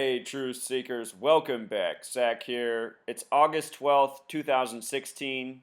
Hey, truth seekers, welcome back. Zach here. It's August 12th, 2016.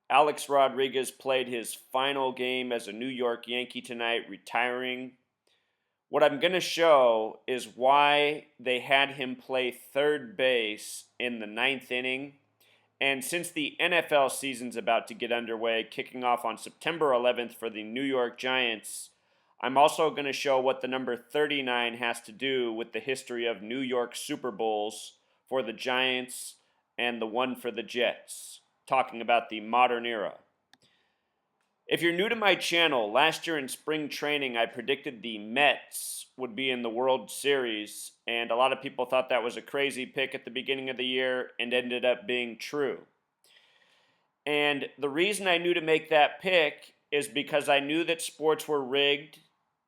Alex Rodriguez played his final game as a New York Yankee tonight, retiring. What I'm going to show is why they had him play third base in the 9th inning. And since the NFL season's about to get underway, kicking off on September 11th for the New York Giants, I'm also going to show what the number 39 has to do with the history of New York Super Bowls for the Giants and the one for the Jets, talking about the modern era. If you're new to my channel, last year in spring training, I predicted the Mets would be in the World Series, and a lot of people thought that was a crazy pick at the beginning of the year and ended up being true. And the reason I knew to make that pick is because I knew that sports were rigged,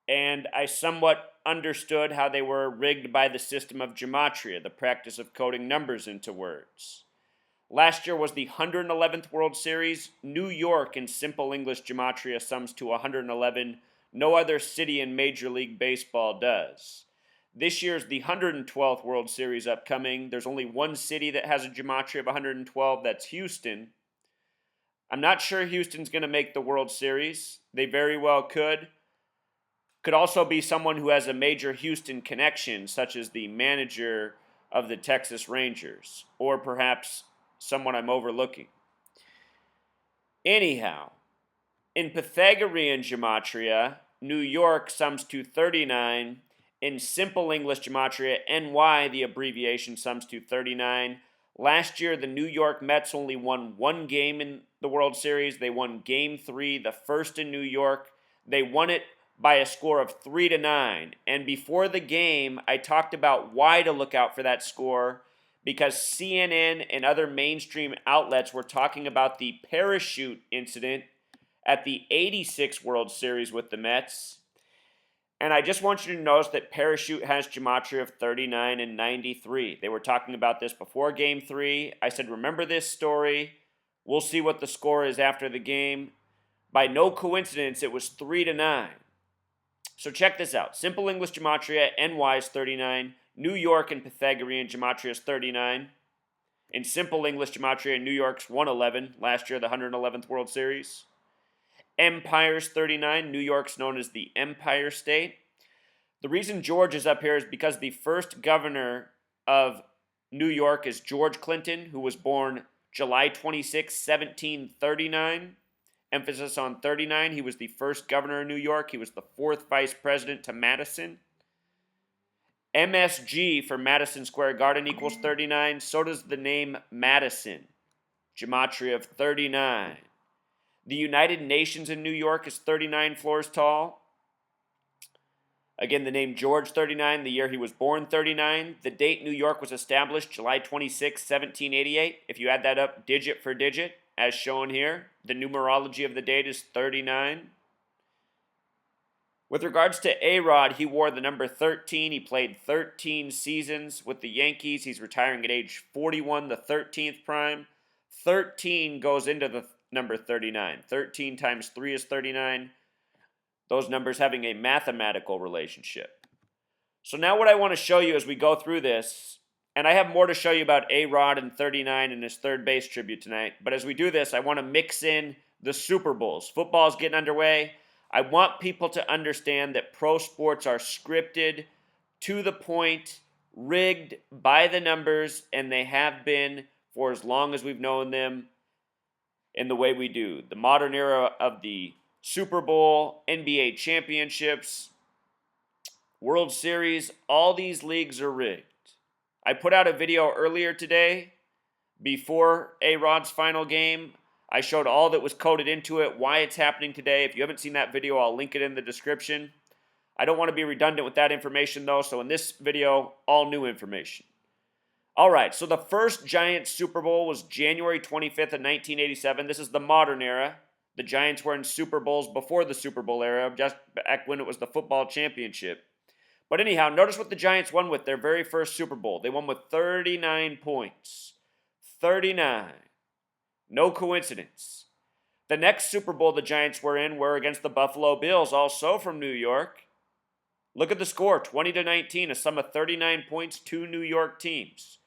and I somewhat understood how they were rigged by the system of Gematria, the practice of coding numbers into words. Last year was the 111th World Series. New York in simple English Gematria sums to 111. No other city in Major League Baseball does. This year's the 112th World Series upcoming. There's only one city that has a Gematria of 112, that's Houston. I'm not sure Houston's going to make the World Series. They very well could. Could also be someone who has a major Houston connection, such as the manager of the Texas Rangers, or perhaps someone I'm overlooking. Anyhow, in Pythagorean Gematria, New York sums to 39. In simple English Gematria, NY, the abbreviation, sums to 39. Last year, the New York Mets only won one game in the World Series. They won Game 3, the first in New York. They won it by a score of 3-9. And before the game, I talked about why to look out for that score, because CNN and other mainstream outlets were talking about the parachute incident at the 86 World Series with the Mets. And I just want you to notice that parachute has Gematria of 39 and 93. They were talking about this before Game 3. I said, remember this story. We'll see what the score is after the game. By no coincidence, it was 3-9. So check this out. Simple English Gematria, NY is 39. New York and Pythagorean Gematria is 39. In simple English Gematria, New York's 111. Last year, the 111th World Series. Empire's 39. New York's known as the Empire State. The reason George is up here is because the first governor of New York is George Clinton, who was born July 26, 1739. Emphasis on 39. He was the first governor of New York. He was the fourth vice president to Madison. MSG for Madison Square Garden equals 39. So does the name Madison. Gematria of 39. The United Nations in New York is 39 floors tall. Again, the name George 39, the year he was born 39. The date New York was established, July 26, 1788. If you add that up digit for digit, as shown here, the numerology of the date is 39. With regards to A-Rod, he wore the number 13. He played 13 seasons with the Yankees. He's retiring at age 41, the 13th prime. 13 goes into the number 39. 13 times 3 is 39. Those numbers having a mathematical relationship. So now what I want to show you as we go through this, and I have more to show you about A-Rod and 39 in his third base tribute tonight, but as we do this, I want to mix in the Super Bowls. Football's getting underway. I want people to understand that pro sports are scripted, to the point, rigged by the numbers, and they have been for as long as we've known them in the way we do. The modern era of the Super Bowl, NBA championships, World Series, all these leagues are rigged. I put out a video earlier today before A-Rod's final game. I showed all that was coded into it, why it's happening today. If you haven't seen that video, I'll link it in the description. I don't want to be redundant with that information, though, so in this video, all new information. All right, so the first Giants Super Bowl was January 25th of 1987. This is the modern era. The Giants were in Super Bowls before the Super Bowl era, just back when it was the football championship. But anyhow, notice what the Giants won with their very first Super Bowl. They won with 39 points. 39. No coincidence. The next Super Bowl the Giants were in were against the Buffalo Bills, also from New York. Look at the score, 20-19, a sum of 39 points, two New York teams.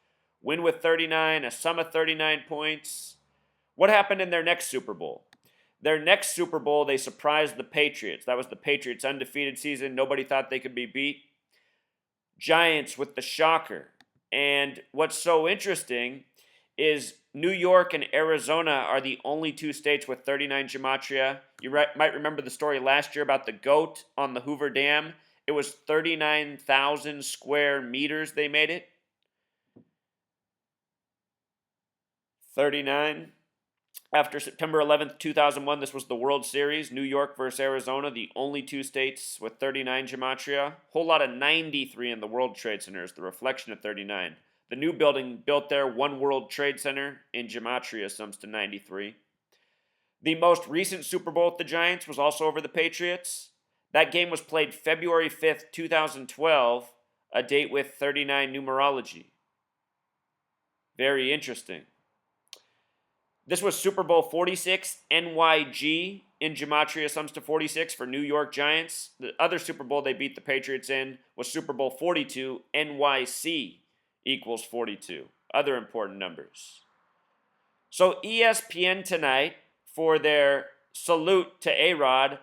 Win with 39, a sum of 39 points. What happened in their next Super Bowl? Their next Super Bowl, they surprised the Patriots. That was the Patriots' undefeated season. Nobody thought they could be beat. Giants with the shocker. And what's so interesting is New York and Arizona are the only two states with 39 Gematria. You might remember the story last year about the goat on the Hoover Dam. It was 39,000 square meters they made it. 39. After September 11th, 2001, this was the World Series. New York versus Arizona, the only two states with 39 Gematria. Whole lot of 93 in the World Trade Center is the reflection of 39. The new building built there, One World Trade Center, in Gematria sums to 93. The most recent Super Bowl with the Giants was also over the Patriots. That game was played February 5th, 2012, a date with 39 numerology. Very interesting. This was Super Bowl 46, NYG in Gematria sums to 46 for New York Giants. The other Super Bowl they beat the Patriots in was Super Bowl 42, NYC equals 42. Other important numbers. So ESPN tonight, for their salute to A-Rod,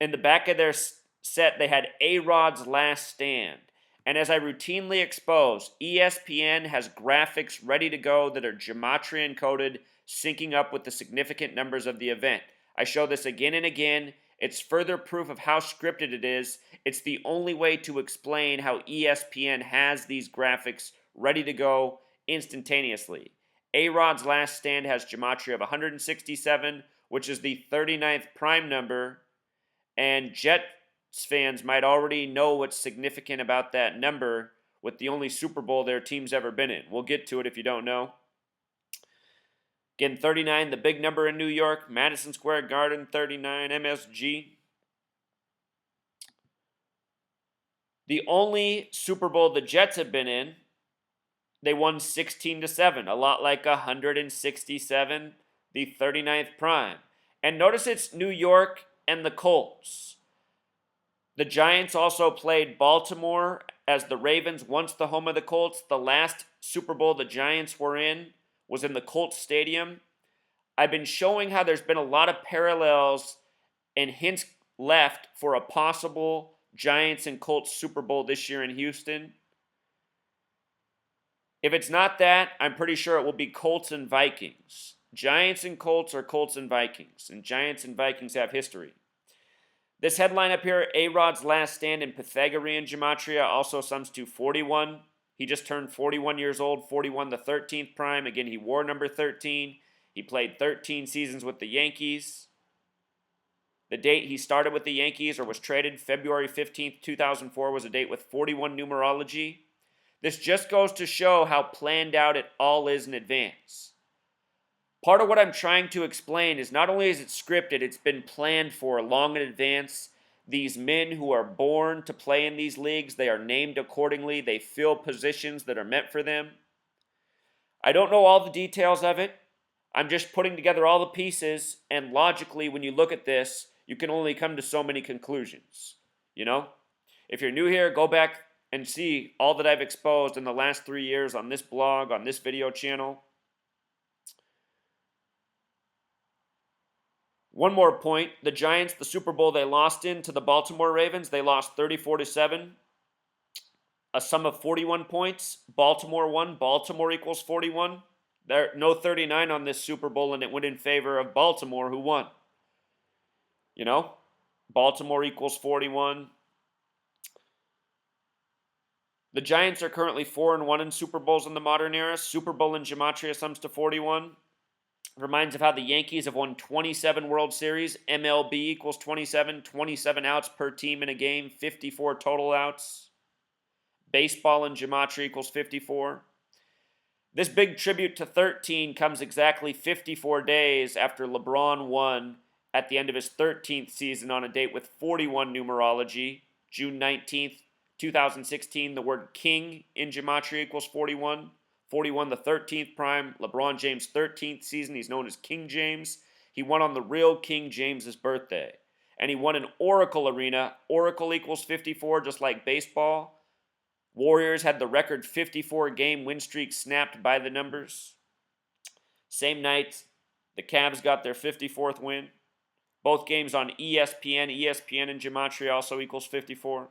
in the back of their set they had A-Rod's Last Stand. And as I routinely expose, ESPN has graphics ready to go that are Gematria encoded, syncing up with the significant numbers of the event. I show this again and again. It's further proof of how scripted it is. It's the only way to explain how ESPN has these graphics ready to go instantaneously. A-Rod's Last Stand has Gematria of 167, which is the 39th prime number, and Jets fans might already know what's significant about that number with the only Super Bowl their team's ever been in. We'll get to it if you don't know. Again, 39, the big number in New York, Madison Square Garden, 39, MSG. The only Super Bowl the Jets have been in, they won 16-7, a lot like 167, the 39th prime. And notice it's New York and the Colts. The Giants also played Baltimore as the Ravens, once the home of the Colts. The last Super Bowl the Giants were in was in the Colts Stadium. I've been showing how there's been a lot of parallels and hints left for a possible Giants and Colts Super Bowl this year in Houston. If it's not that, I'm pretty sure it will be Colts and Vikings. Giants and Colts are Colts and Vikings, and Giants and Vikings have history. This headline up here, A-Rod's Last Stand in Pythagorean Gematria, also sums to 41. He just turned 41 years old, 41 the 13th prime. Again, he wore number 13. He played 13 seasons with the Yankees. The date he started with the Yankees or was traded, February 15th, 2004, was a date with 41 numerology. This just goes to show how planned out it all is in advance. Part of what I'm trying to explain is not only is it scripted, it's been planned for long in advance. These men who are born to play in these leagues, they are named accordingly. They fill positions that are meant for them. I don't know all the details of it. I'm just putting together all the pieces, and logically, when you look at this, you can only come to so many conclusions. You know? If you're new here, go back and see all that I've exposed in the last 3 years on this blog, on this video channel. One more point, the Giants, the Super Bowl they lost in to the Baltimore Ravens, they lost 34-7, a sum of 41 points. Baltimore won. Baltimore equals 41. There no 39 on this Super Bowl, and it went in favor of Baltimore, who won. You know, Baltimore equals 41. The Giants are currently 4-1 in Super Bowls in the modern era. Super Bowl in Gematria sums to 41. Reminds of how the Yankees have won 27 World Series. MLB equals 27. 27 outs per team in a game. 54 total outs. Baseball in Gematria equals 54. This big tribute to 13 comes exactly 54 days after LeBron won at the end of his 13th season on a date with 41 numerology. June 19th, 2016, the word king in Gematria equals 41. 41, the 13th prime. LeBron James' 13th season. He's known as King James. He won on the real King James's birthday. and he won an Oracle arena. Oracle equals 54, just like baseball. Warriors had the record 54-game win streak snapped by the numbers. Same night, the Cavs got their 54th win. Both games on ESPN. ESPN and Gematria also equals 54.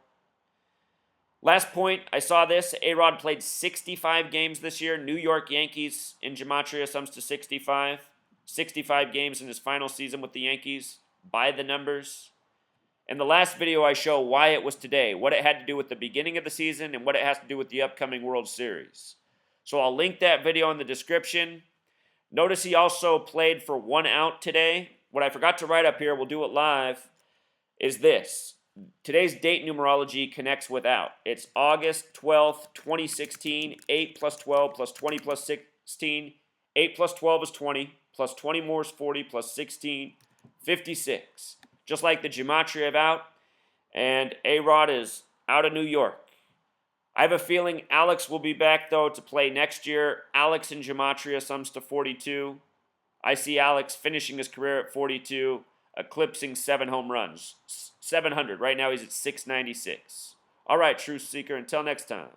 Last point, I saw this. A-Rod played 65 games this year. New York Yankees in Gematria sums to 65. 65 games in his final season with the Yankees by the numbers. In the last video, I show why it was today, what it had to do with the beginning of the season, and what it has to do with the upcoming World Series. So I'll link that video in the description. Notice he also played for 1 out today. What I forgot to write up here, we'll do it live, is this. Today's date numerology connects with out. It's August 12th, 2016, 8 plus 12 plus 20 plus 16. 8 plus 12 is 20, plus 20 more is 40, plus 16, 56. Just like the Gematria of out, and A-Rod is out of New York. I have a feeling Alex will be back, though, to play next year. Alex in Gematria sums to 42. I see Alex finishing his career at 42, eclipsing 7 home runs. 700. Right now he's at 696. All right, Truth Seeker, until next time.